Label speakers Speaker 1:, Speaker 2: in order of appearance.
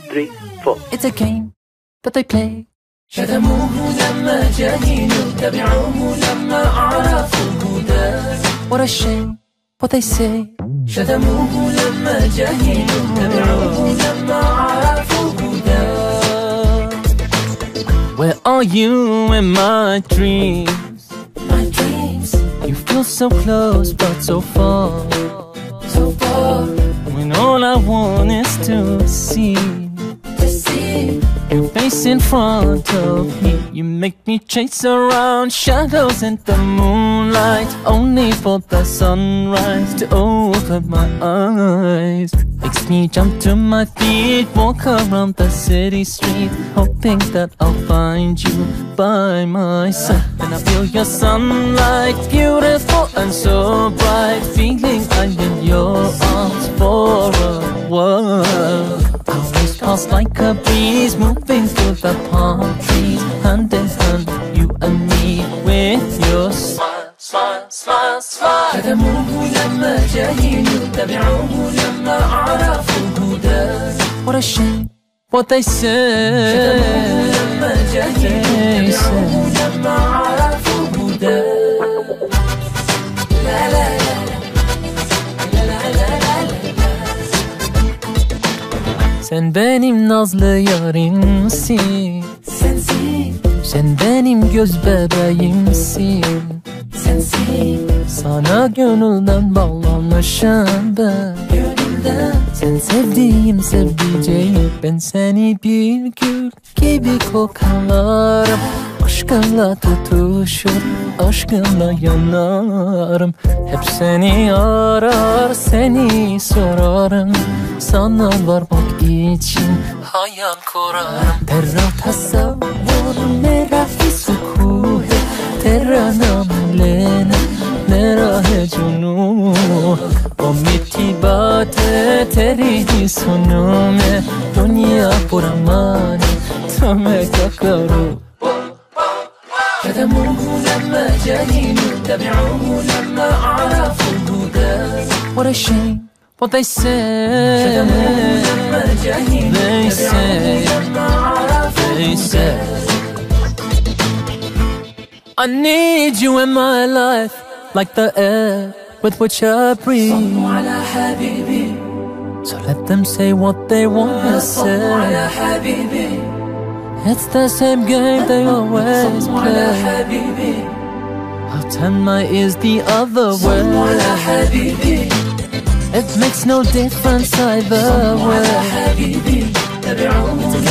Speaker 1: 3, 4.
Speaker 2: It's a game that they play.
Speaker 3: شتموه لما جهلوا تبعوه لما عرفوا الهدى.
Speaker 2: What a shame what they say.
Speaker 3: شتموه لما جهلوا تبعوه لما عرفوا الهدى.
Speaker 2: Where are you in my dreams?
Speaker 3: My dreams.
Speaker 2: You feel so close but so far.
Speaker 3: So far.
Speaker 2: When all I want is to see your face in front of me. You make me chase around shadows in the moonlight, only for the sunrise to open my eyes. Makes me jump to my feet, walk around the city street, hoping that I'll find you by my side. And I feel your sunlight, beautiful and so bright, feeling I'm in your arms for a while. Always pass like a breeze, moving through the palm trees, hand in hand, you and me, with your smile, smile, smile, smile.
Speaker 3: شتموه لما جهلوا تبعوه لما عرفوا الهدى.
Speaker 2: What a shame what they say.
Speaker 3: شتموه لما جهلوا تبعوه لما عرفوا الهدى. لا لا لا لا لا لا لا.
Speaker 2: Sen benim nazlı yarimsin.
Speaker 3: Sensin.
Speaker 2: Sen benim göz bebeğimsin.
Speaker 3: Sensin.
Speaker 2: Sana gönülden bağlanmışım ben.
Speaker 3: Gönülden.
Speaker 2: Sen sevdiğim sevdiceğim, ben seni bir gül gibi kokarım. Aşkınla tutuşur, aşkınla yanarım. Hep seni arar, seni sorarım. Sana varmak için hayal kurarım. Terra tasavvur, mera hisukuh, terra namlena, mera hecunu. Omiti bate, teri sunume, dunya puramani, tame kakaru.
Speaker 3: شتموه لما جهلوا تبعوه لما عرفوا الهدى.
Speaker 2: What a shame what they say.
Speaker 3: شتموه لما جهلوا
Speaker 2: They say,
Speaker 3: لما عرفوا
Speaker 2: they
Speaker 3: الهدى.
Speaker 2: say. I need you in my life, like the air with which I breathe.
Speaker 3: صلوا على حبيبي.
Speaker 2: So let them say what they want to
Speaker 3: صلوا على
Speaker 2: say.
Speaker 3: حبيبي.
Speaker 2: It's the same game they always
Speaker 3: صلوا على
Speaker 2: play.
Speaker 3: حبيبي.
Speaker 2: I'll turn my ears the other
Speaker 3: صلوا على
Speaker 2: way.
Speaker 3: حبيبي.
Speaker 2: It makes no difference either
Speaker 3: صلوا على
Speaker 2: way.
Speaker 3: حبيبي. تبعوه